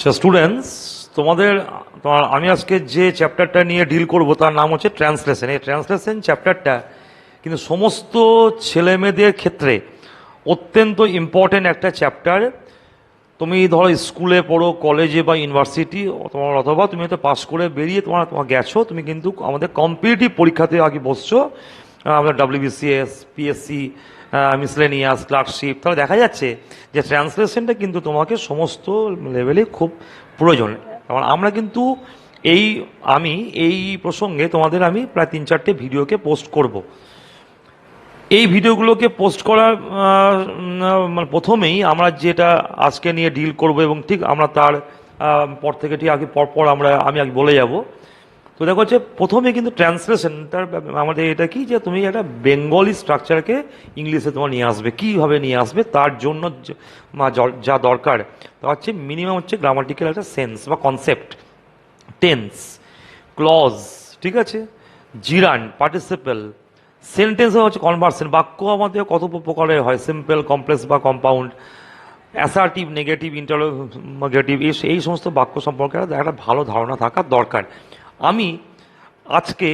Students, তোমার আমি আজকে যে চ্যাপ্টারটা নিয়ে ডিল করব তার নাম হচ্ছে ট্রান্সলেশন। এই ট্রান্সলেশন চ্যাপ্টারটা কিন্তু সমস্ত ছেলে মেয়েদের ক্ষেত্রে অত্যন্ত ইম্পর্টেন্ট একটা চ্যাপ্টার। তুমি ধরো স্কুলে পড়ো, কলেজে বা ইউনিভার্সিটি, তোমার অথবা তুমি হয়তো পাস করে বেরিয়ে তোমার গেছো, তুমি কিন্তু আমাদের কম্পিটিটিভ পরীক্ষাতে আগে বসছো, আমাদের ডাব্লিউবিসিএস, পিএসসি, মিসলেনিয়াস, ক্লার্কশিপ। তাহলে দেখা যাচ্ছে যে ট্রান্সলেশনটা কিন্তু তোমাকে সমস্ত লেভেলে খুব প্রয়োজন। কারণ আমরা কিন্তু এই আমি এই প্রসঙ্গে তোমাদের আমি প্রায় 3-4টে ভিডিওকে পোস্ট করব। এই ভিডিওগুলোকে পোস্ট করার মানে প্রথমেই আমরা যেটা আজকে নিয়ে ডিল করব এবং ঠিক আমরা তার পর থেকে ঠিক আগে পরপর আমি আগে বলে যাব। তো দেখো হচ্ছে প্রথমে কিন্তু ট্রান্সলেশন তার আমাদের এটা কি, যে তুমি একটা বেঙ্গলি স্ট্রাকচারকে ইংলিশে তোমার নিয়ে আসবে। কীভাবে নিয়ে আসবে তার জন্য যা দরকার তা হচ্ছে মিনিমাম হচ্ছে গ্রামাটিক্যাল একটা সেন্স বা কনসেপ্ট, টেন্স, ক্লজ, ঠিক আছে, জিরান, পার্টিসিপেল, সেন্টেন্স হচ্ছে কনভার্সেন। বাক্য আমাদের কত প্রকারের হয়, সিম্পল, কমপ্লেক্স বা কম্পাউন্ড, অ্যাসার্টিভ, নেগেটিভ, ইন্টারোগেটিভ, এই সমস্ত বাক্য সম্পর্কে একটা ভালো ধারণা থাকা দরকার। আমি আজকে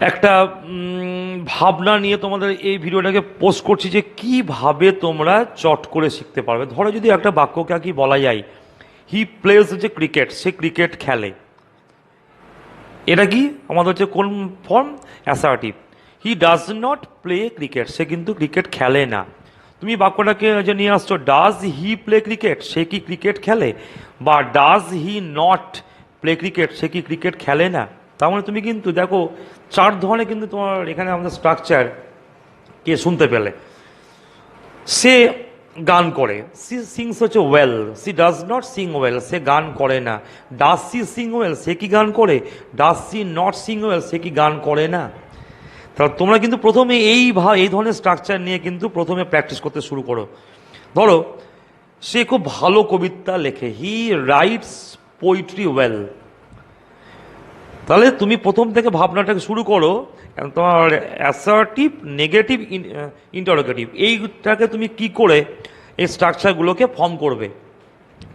একটা ভাবনা নিয়ে তোমাদের এই ভিডিওটাকে পোস্ট করছি যে কিভাবে তোমরা চট করে শিখতে পারবে। ধরো যদি একটা বাক্যকে কি বলা যায়, হি প্লেজ যে ক্রিকেট, সে ক্রিকেট খেলে, এটা কি আমাদের হচ্ছে কোন form? Assertive. He does not play cricket, সে কিন্তু ক্রিকেট খেলে না। তুমি বাক্যটাকে যে নিয়ে আসছো, ডাজ হি প্লে ক্রিকেট, সে কি ক্রিকেট খেলে, বা does he not play cricket, সে কি ক্রিকেট খেলে না। তার মানে তুমি কিন্তু দেখো 4 ধরনের কিন্তু তোমার এখানে আমাদের স্ট্রাকচার কে শুনতে পেলে। সে গান করে, সি সিংস হচ্ছে well, she does not sing well, সে গান করে না। ডাজ সি সিং ওয়েল, সে কি গান করে? Does she not sing well, সে কি গান করে না। তাহলে তোমরা কিন্তু প্রথমে এই ধরনের স্ট্রাকচার নিয়ে কিন্তু প্রথমে প্র্যাকটিস করতে শুরু করো। ধরো সে খুব ভালো কবিতা লেখে, হি রাইটস পোয়েট্রি ওয়েল। তাহলে তুমি প্রথম থেকে ভাবনাটাকে শুরু করো, তোমার অ্যাসার্টিভ, নেগেটিভ, ইন্টারোগেটিভ, এইটাকে তুমি কি করে এই স্ট্রাকচারগুলোকে ফর্ম করবে।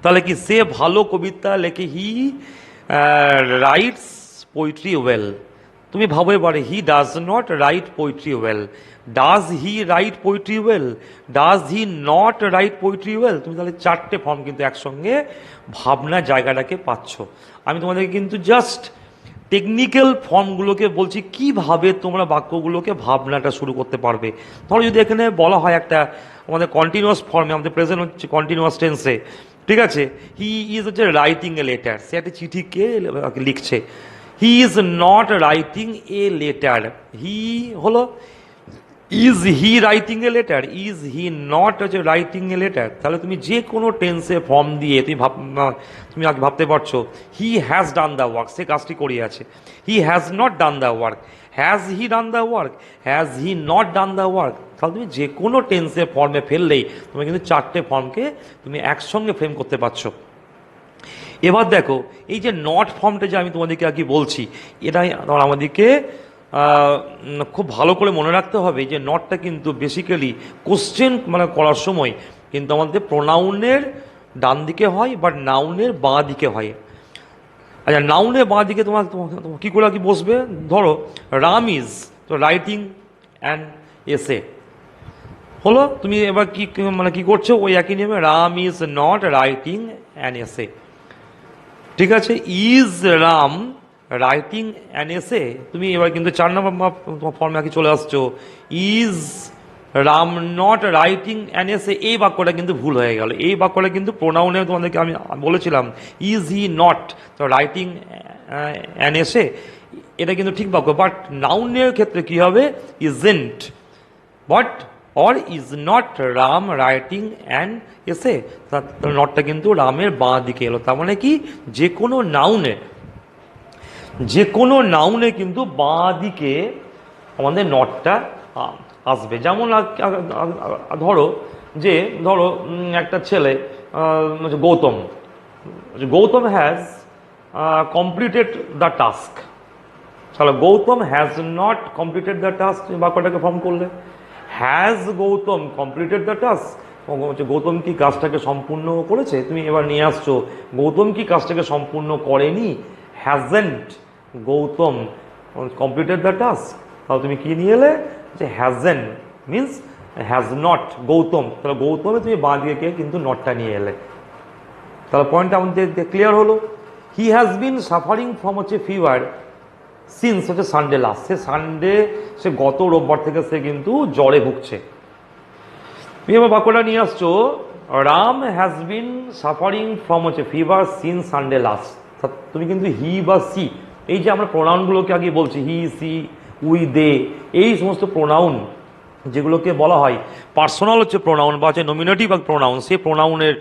তাহলে কি, সে ভালো কবিতা লেখে, হি রাইটস পোয়েট্রি ওয়েল। তুমি ভাবো এবারে, হি does not right poetry well, does he write poetry well, does he not right poetry well. তুমি তাহলে 4টে ফর্ম কিন্তু একসঙ্গে ভাবনা জায়গাটাকে পাচ্ছ। আমি তোমাদেরকে কিন্তু জাস্ট টেকনিক্যাল ফর্মগুলোকে বলছি কিভাবে তোমরা বাক্যগুলোকে ভাবনাটা শুরু করতে পারবে। ধরো যদি এখানে বলা হয় একটা আমাদের কন্টিনিউয়াস ফর্মে, আমাদের প্রেজেন্ট হচ্ছে কন্টিনিউয়াস টেন্সে, ঠিক আছে, হি ইজ হচ্ছে রাইটিং এ লেটার, সে একটা চিঠিকে লিখছে। He is not writing a letter, he হলো, is he writing a letter, is he not হচ্ছে রাইটিং এ লেটার। তাহলে তুমি যে কোনো টেন্সে ফর্ম দিয়ে তুমি আগে ভাবতে পারছো, he has done the work, সে কাজটি করিয়াছে। He has not done the work, has he done the work, has he not done the work. তাহলে তুমি যে কোনো টেন্সে ফর্মে ফেললেই তুমি কিন্তু 4টে ফর্মকে তুমি একসঙ্গে ফ্রেম করতে পারছো। এবার দেখো, এই যে নট ফর্মটা যে আমি তোমাদেরকে আর কি বলছি, এটাই আমাদেরকে খুব ভালো করে মনে রাখতে হবে যে নটটা কিন্তু বেসিক্যালি কোশ্চেন মানে করার সময় কিন্তু আমাদের প্রোনাউনের ডান দিকে হয়, বাট নাউনের বাঁ দিকে হয়। আচ্ছা, নাউনের বাঁ দিকে তোমার কী করে কি বসবে? ধরো রাম ইজ তো রাইটিং অ্যান এসে হলো, তুমি এবার কি মানে কি করছো, ওই একই নিয়মে Ram is not writing an essay, ঠিক আছে। Is Ram writing an essay, তুমি এবার কিন্তু 4 নম্বর ফর্মে আগে চলে আসছো, is Ram not writing an essay. এই বাক্যটা কিন্তু ভুল হয়ে গেল। এই বাক্যটা কিন্তু প্রোনাউনে তোমাদেরকে আমি বলেছিলাম, is he not writing an essay, এটা কিন্তু ঠিক বাক্য। বাট নাউনের ক্ষেত্রে কি হবে, isn't, but or is not Ram writing an essay. নটটা কিন্তু রামের বাঁ দিকে এলো। তার মানে কি, যে কোনো নাউনে কিন্তু বাঁ দিকে আমাদের নটটা আসবে। যেমন ধরো একটা ছেলে Gautam, Gautam has completed the task. তাহলে Gautam has not completed the task বাক্যটাকে ফর্ম করলে, has Gautam completed the task, হচ্ছে গৌতম কি কাজটাকে সম্পূর্ণ করেছে, তুমি এবার নিয়ে আসছো গৌতম কি কাজটাকে সম্পূর্ণ করেনি, hasn't Gautam completed the task, তাহলে তুমি কি নিয়ে এলে যে hasn't means has not Gautam, তাহলে গৌতমে তুমি বাঁ দিকে কিন্তু নটটা নিয়ে এলে। তাহলে পয়েন্টটা আমাদের ক্লিয়ার হলো। He has been suffering from হচ্ছে ফিভার সিন্স হচ্ছে সানডে লাস্ট, সে গত রোববার থেকে সে কিন্তু জ্বরে ভুগছে। তুমি এবার বাক্যটা নিয়ে আসছো Ram has been suffering from হচ্ছে ফিভার সিন্স সানডে লাস্ট, তুমি কিন্তু হি বা সি, এই যে আমরা প্রোনাউনগুলোকে আগে বলছি হি সি উই দে, এই সমস্ত প্রোনাউন যেগুলোকে বলা হয় পার্সোনাল হচ্ছে প্রোনাউন বা হচ্ছে নমিনেটিভ বা প্রোনাউন, সেই প্রোনাউনের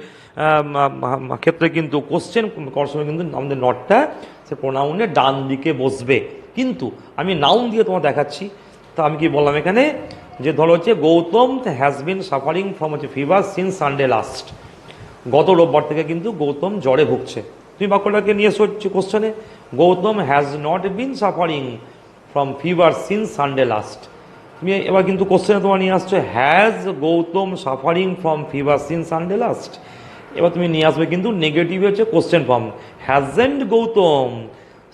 ক্ষেত্রে কিন্তু কোশ্চেন করার সময় কিন্তু আমাদের নটটা সে প্রোনাউনের ডান দিকে বসবে। কিন্তু আমি নাউন দিয়ে তোমার দেখাচ্ছি, তা আমি কি বললাম এখানে যে ধরো হচ্ছে Gautam has been suffering from হচ্ছে ফিভার সিন্স সানডে লাস্ট, গত রোববার থেকে কিন্তু গৌতম জ্বরে ভুগছে। তুমি বাক্যটাকে নিয়ে এসো হচ্ছে কোশ্চেনে Gautam has not been suffering from fever since Sunday last, তুমি এবার কিন্তু কোশ্চেনে তোমার নিয়ে আসছো has Gautam suffering from fever since Sunday last, এবার তুমি নিয়ে আসবে কিন্তু নেগেটিভ হচ্ছে question form hasn't Gautam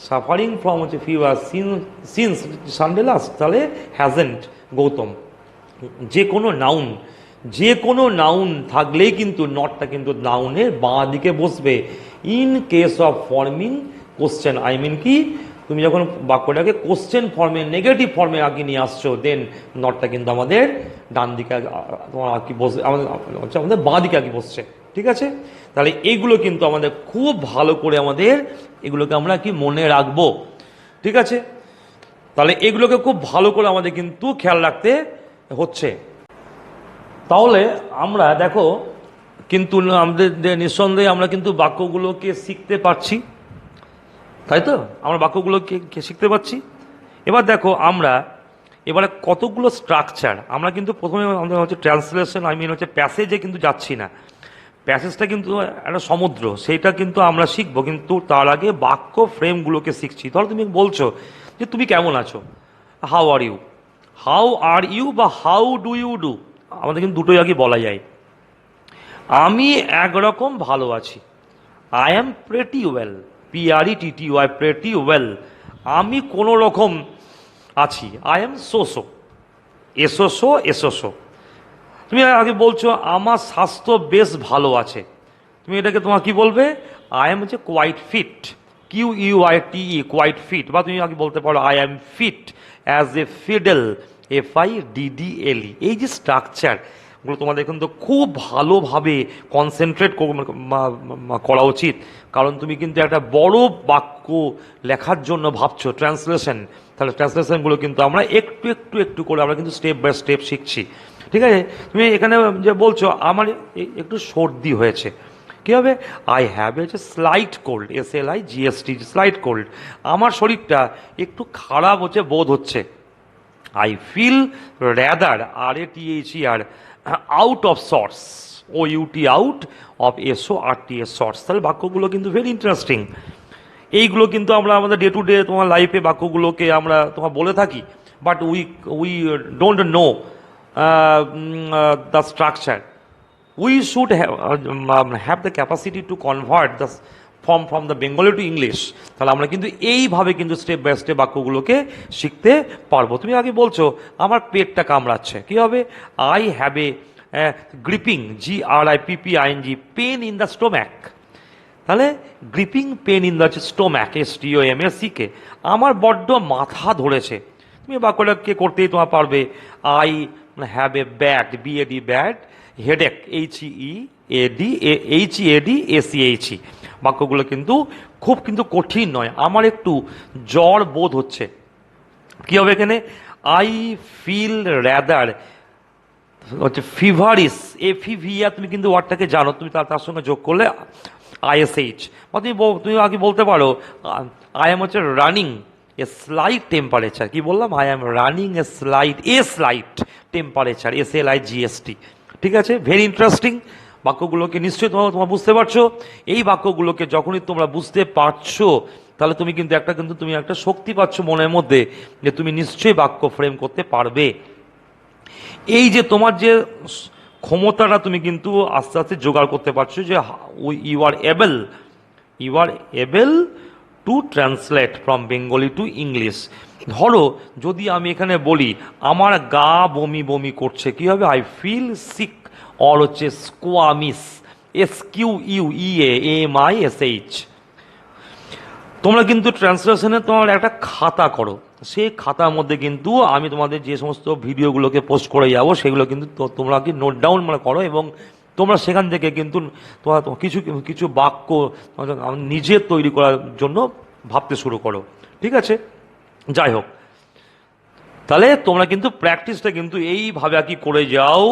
suffering from হচ্ছে ফিভার সিন্স সানডে লাস্ট, তাহলে হ্যাজেন্ট গৌতম। যে কোনো নাউন থাকলেই কিন্তু নটটা কিন্তু নাউনের বাঁ দিকে বসবে in case of forming question, I mean কি তুমি যখন বাক্যটাকে কোশ্চেন ফর্মে নেগেটিভ ফর্মে আগে নিয়ে আসছো দেন নটটা কিন্তু আমাদের ডান দিকে তোমার আগে বসে আমাদের বাঁ দিকে আগে বসছে। ঠিক আছে, তাহলে এইগুলো কিন্তু আমাদের খুব ভালো করে এগুলোকে আমরা কি মনে রাখবো। ঠিক আছে, তাহলে এগুলোকে খুব ভালো করে আমাদের কিন্তু খেয়াল রাখতে হচ্ছে। তাহলে আমরা দেখো কিন্তু আমাদের নিঃসন্দেহে আমরা কিন্তু বাক্যগুলোকে শিখতে পারছি, তাই তো আমরা বাক্যগুলোকে শিখতে পারছি। এবার দেখো আমরা এবারে কতগুলো স্ট্রাকচার আমরা কিন্তু প্রথমে আমাদের হচ্ছে ট্রান্সলেশন হচ্ছে প্যাসেজে কিন্তু যাচ্ছি না, প্যাসেজটা কিন্তু একটা সমুদ্র, সেইটা কিন্তু আমরা শিখবো, কিন্তু তার আগে বাক্য ফ্রেমগুলোকে শিখছি। ধরো তুমি বলছো যে তুমি কেমন আছো, হাউ আর ইউ বা হাউ ডু ইউ ডু, আমাদের কিন্তু দুটোই আগে বলা যায়। আমি একরকম ভালো আছি, I am pretty well, PRETTY pretty well, আমি কোনো রকম আছি, আই এম এসোসো। তুমি আগে বলছো আমার স্বাস্থ্য বেশ ভালো আছে, তুমি এটাকে তোমার কি বলবে, আই এম হচ্ছে quite fit, QUITE quite fit, বা তুমি আগে বলতে পারো I am fit as a fiddle, FIDDLE। এই যে স্ট্রাকচারগুলো তোমাদের কিন্তু খুব ভালোভাবে কনসেন্ট্রেট করা উচিত, কারণ তুমি কিন্তু একটা বড় বাক্য লেখার জন্য ভাবছো ট্রান্সলেশন, তাহলে ট্রান্সলেশনগুলো কিন্তু আমরা একটু করে আমরা কিন্তু স্টেপ বাই স্টেপ শিখছি। ঠিক আছে, তুমি এখানে যে বলছো আমার একটু সর্দি হয়েছে, কী হবে, I have a slight cold, SLIGHT slight cold, আমার শরীরটা একটু খারাপ হচ্ছে বোধ হচ্ছে, I feel rather RATHER out of sorts, OUT out of SORTS sorts. তাহলে বাক্যগুলো কিন্তু ভেরি ইন্টারেস্টিং, এইগুলো কিন্তু আমরা আমাদের ডে টু ডে তোমার লাইফে বাক্যগুলোকে আমরা তোমার বলে থাকি, but we don't know the structure. We should have the capacity to convert the from the Bengali to English. তাহলে আমরা কিন্তু এইভাবে কিন্তু স্টেপ বাই স্টেপ বাক্যগুলোকে শিখতে পারবো। তুমি আগে বলছো আমার পেটটা কামড়াচ্ছে, কি হবে, I have a gripping GRIPPING pain in the stomach, তাহলে gripping pain in the stomach STOMACK, আমার বড্ড মাথা ধরেছে, তুমি বাক্যটাকে করতেই তোমার পারবে, I have a bad BAD headache HEADACHE। বাক্যগুলো কিন্তু খুব কিন্তু কঠিন নয়, আমার একটু জ্বর বোধ হচ্ছে, কি হবে এখানে, আই ফিল র্যাদার হচ্ছে ফিভারিস FEVR, তুমি কিন্তু ওয়ার্ডটাকে জানো, তুমি তার সঙ্গে যোগ করলে ISH, বা তুমি আগে বলতে পারো আই এম হচ্ছে রানিং এ স্লাইট টেম্পারেচার, কি বললাম, I am running A slight temperature SLIGST। ঠিক আছে, ভেরি ইন্টারেস্টিং। বাক্যগুলোকে নিশ্চয়ই তোমার বুঝতে পারছো, এই বাক্যগুলোকে যখনই তোমরা বুঝতে পারছো তাহলে তুমি কিন্তু একটা শক্তি পাচ্ছ মনের মধ্যে যে তুমি নিশ্চয়ই বাক্য ফ্রেম করতে পারবে। এই যে তোমার যে ক্ষমতাটা তুমি কিন্তু আস্তে আস্তে জোগাড় করতে পারছো যে you are able to translate from Bengali to English. ধরো যদি আমি এখানে বলি আমার গা বমি বমি করছে, কি হবে? আই ফিল সিক, অর হচ্ছে স্কোয়ামিস, SQUEAMISH। তোমরা কিন্তু ট্রান্সলেশনে তোমার একটা খাতা করো, সেই খাতার মধ্যে কিন্তু আমি তোমাদের যে সমস্ত ভিডিওগুলোকে পোস্ট করে যাবো সেগুলো কিন্তু তোমরা কি নোট ডাউন করো, এবং তোমরা সেখান থেকে কিন্তু তোমার কিছু কিছু বাক্য নিজের তৈরি করার জন্য ভাবতে শুরু করো। ঠিক আছে, যাই হোক, তাহলে তোমরা কিন্তু প্র্যাকটিসটা কিন্তু এইভাবে আর কি করে যাও।